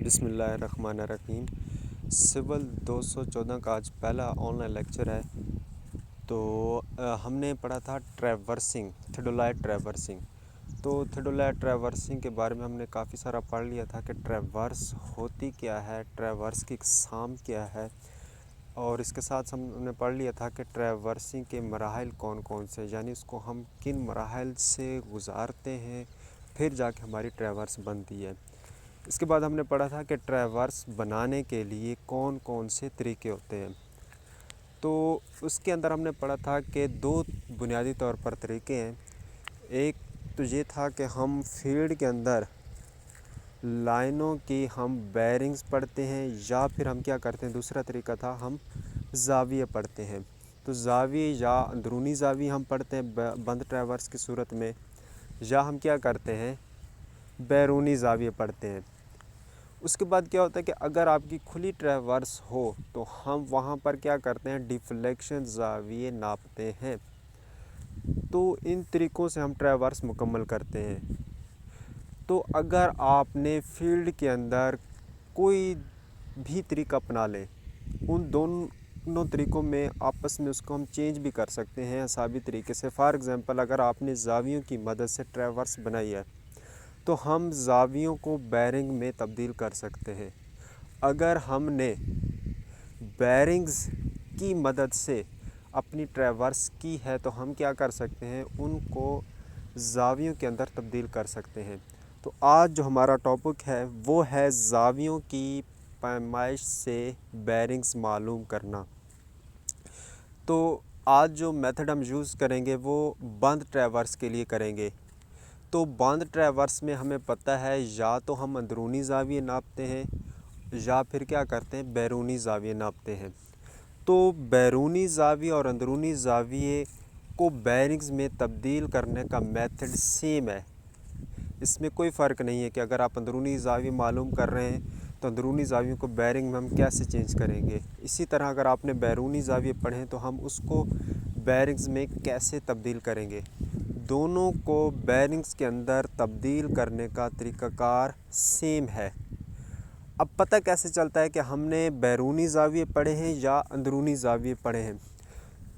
بسم اللہ الرحمن الرحیم۔ سول 214 کا آج پہلا آن لائن لیکچر ہے۔ تو ہم نے پڑھا تھا ٹریورسنگ، تھیوڈولائٹ ٹریورسنگ۔ تو تھیوڈولائٹ ٹریورسنگ کے بارے میں ہم نے کافی سارا پڑھ لیا تھا کہ ٹریورس ہوتی کیا ہے، ٹریورس کی اقسام کیا ہے، اور اس کے ساتھ ہم نے پڑھ لیا تھا کہ ٹریورسنگ کے مراحل کون کون سے، یعنی اس کو ہم کن مراحل سے گزارتے ہیں پھر جا کے ہماری ٹریورس بنتی ہے۔ اس کے بعد ہم نے پڑھا تھا کہ ٹریورس بنانے کے لیے کون کون سے طریقے ہوتے ہیں۔ تو اس کے اندر ہم نے پڑھا تھا کہ دو بنیادی طور پر طریقے ہیں۔ ایک تو یہ تھا کہ ہم فیلڈ کے اندر لائنوں کی ہم بیرنگز پڑھتے ہیں، یا پھر ہم کیا کرتے ہیں، دوسرا طریقہ تھا ہم زاویے پڑھتے ہیں۔ تو زاویے یا اندرونی زاویے ہم پڑھتے ہیں بند ٹریورس کی صورت میں، یا ہم کیا کرتے ہیں، بیرونی زاویے پڑھتے ہیں۔ اس کے بعد کیا ہوتا ہے کہ اگر آپ کی کھلی ٹریورس ہو تو ہم وہاں پر کیا کرتے ہیں، ڈیفلیکشن زاویے ناپتے ہیں۔ تو ان طریقوں سے ہم ٹریورس مکمل کرتے ہیں۔ تو اگر آپ نے فیلڈ کے اندر کوئی بھی طریقہ اپنا لیں، ان دونوں طریقوں میں آپس میں اس کو ہم چینج بھی کر سکتے ہیں حسابی طریقے سے۔ فار ایگزامپل اگر آپ نے زاویوں کی مدد سے ٹریورس بنائی ہے تو ہم زاویوں کو بیرنگ میں تبدیل کر سکتے ہیں۔ اگر ہم نے بیرنگز کی مدد سے اپنی ٹریورس کی ہے تو ہم کیا کر سکتے ہیں، ان کو زاویوں کے اندر تبدیل کر سکتے ہیں۔ تو آج جو ہمارا ٹاپک ہے وہ ہے زاویوں کی پیمائش سے بیرنگز معلوم کرنا۔ تو آج جو میتھڈ ہم یوز کریں گے وہ بند ٹریورس کے لیے کریں گے۔ تو بند ٹریورس میں ہمیں پتہ ہے یا تو ہم اندرونی زاویے ناپتے ہیں یا پھر کیا کرتے ہیں، بیرونی زاویے ناپتے ہیں۔ تو بیرونی زاویے اور اندرونی زاویے کو بیرنگز میں تبدیل کرنے کا میتھڈ سیم ہے۔ اس میں کوئی فرق نہیں ہے کہ اگر آپ اندرونی زاویے معلوم کر رہے ہیں تو اندرونی زاویوں کو بیرنگ میں ہم کیسے چینج کریں گے۔ اسی طرح اگر آپ نے بیرونی زاویے پڑھیں تو ہم اس کو بیرنگز میں کیسے تبدیل کریں گے۔ دونوں کو بیرنگز کے اندر تبدیل کرنے کا طریقہ کار سیم ہے۔ اب پتہ کیسے چلتا ہے کہ ہم نے بیرونی زاویے پڑھے ہیں یا اندرونی زاویے پڑھے ہیں۔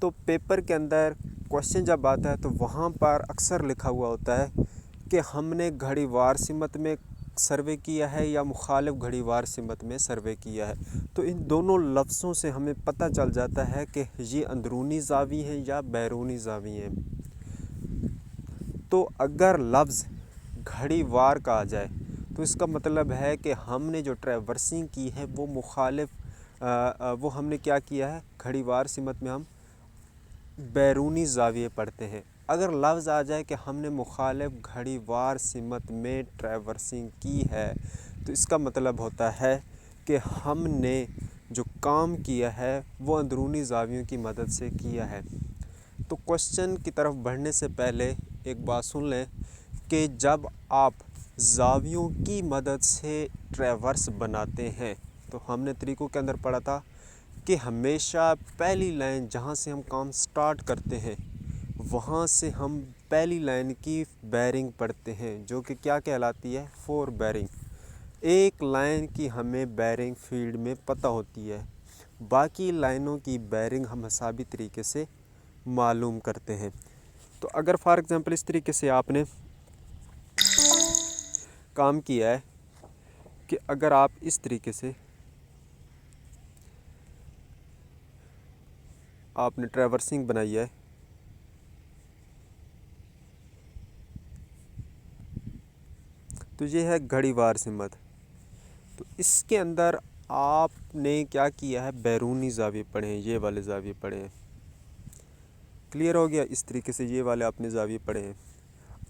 تو پیپر کے اندر کوشچن جب آتا ہے تو وہاں پر اکثر لکھا ہوا ہوتا ہے کہ ہم نے گھڑی وار سمت میں سروے کیا ہے یا مخالف گھڑی وار سمت میں سروے کیا ہے۔ تو ان دونوں لفظوں سے ہمیں پتہ چل جاتا ہے کہ یہ اندرونی زاویے ہیں یا بیرونی زاویے ہیں۔ تو اگر لفظ گھڑی وار کہا جائے تو اس کا مطلب ہے کہ ہم نے جو ٹریورسنگ کی ہے وہ مخالف وہ ہم نے کیا کیا ہے، گھڑی وار سمت میں ہم بیرونی زاویے پڑھتے ہیں۔ اگر لفظ آ جائے کہ ہم نے مخالف گھڑی وار سمت میں ٹریورسنگ کی ہے تو اس کا مطلب ہوتا ہے کہ ہم نے جو کام کیا ہے وہ اندرونی زاویوں کی مدد سے کیا ہے۔ تو کوشچن کی طرف بڑھنے سے پہلے ایک بات سن لیں کہ جب آپ زاویوں کی مدد سے ٹریورس بناتے ہیں تو ہم نے طریقوں کے اندر پڑھا تھا کہ ہمیشہ پہلی لائن جہاں سے ہم کام سٹارٹ کرتے ہیں وہاں سے ہم پہلی لائن کی بیرنگ پڑھتے ہیں، جو کہ کیا کہلاتی ہے، فور بیرنگ۔ ایک لائن کی ہمیں بیرنگ فیلڈ میں پتہ ہوتی ہے، باقی لائنوں کی بیرنگ ہم حسابی طریقے سے معلوم کرتے ہیں۔ تو اگر فار ایگزامپل اس طریقے سے آپ نے کام کیا ہے کہ اگر آپ اس طریقے سے آپ نے ٹریورسنگ بنائی ہے تو یہ ہے گھڑی وار سمت۔ تو اس کے اندر آپ نے کیا کیا ہے، بیرونی زاویے پڑھے ہیں، یہ والے زاویے پڑھے ہیں۔ کلیئر ہو گیا؟ اس طریقے سے یہ والے آپ نے زاویے پڑھے ہیں۔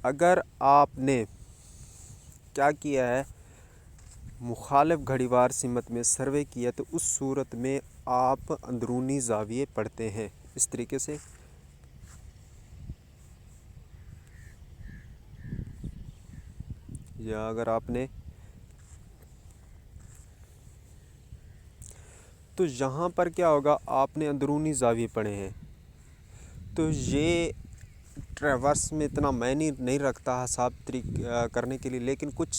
اگر آپ نے کیا کیا ہے، مخالف گھڑی وار سمت میں سروے کیا تو اس صورت میں آپ اندرونی زاویے پڑھتے ہیں اس طریقے سے۔ یا اگر آپ نے تو یہاں پر کیا ہوگا، آپ نے اندرونی زاویے پڑھے ہیں تو یہ ٹریورس میں اتنا معنی نہیں رکھتا حساب کرنے کے لیے، لیکن کچھ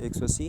180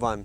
1,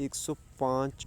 105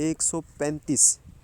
135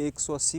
180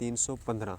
315।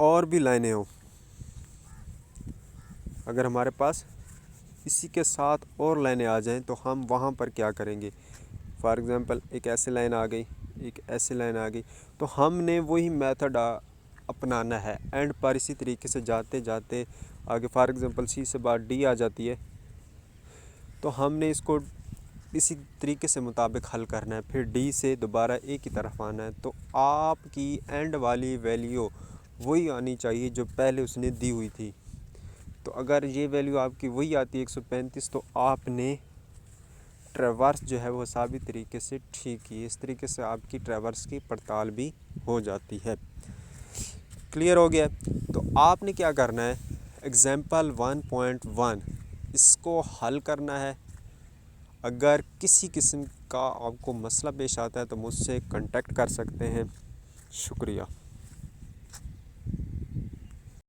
اور بھی لائنیں ہوں، اگر ہمارے پاس اسی کے ساتھ اور لائنیں آ جائیں تو ہم وہاں پر کیا کریں گے؟ فار ایگزامپل ایک ایسی لائن آ گئی، ایک ایسی لائن آ گئی، تو ہم نے وہی میتھڈ اپنانا ہے اینڈ پر اسی طریقے سے جاتے جاتے آگے. فار ایگزامپل سی سے بعد ڈی آ جاتی ہے تو ہم نے اس کو اسی طریقے سے مطابق حل کرنا ہے، پھر ڈی سے دوبارہ اے کی طرف آنا ہے. تو آپ کی اینڈ والی ویلیو وہی آنی چاہیے جو پہلے اس نے دی ہوئی تھی. تو اگر یہ ویلیو آپ کی وہی آتی ہے 135، تو آپ نے ٹریورس جو ہے وہ ثابت طریقے سے ٹھیک کی. اس طریقے سے آپ کی ٹریورس کی پڑتال بھی ہو جاتی ہے. کلیئر ہو گیا؟ تو آپ نے کیا کرنا ہے، ایگزامپل 1.1 اس کو حل کرنا ہے. اگر کسی قسم کا آپ کو مسئلہ پیش آتا ہے تو مجھ سے کنٹیکٹ کر سکتے ہیں. شکریہ.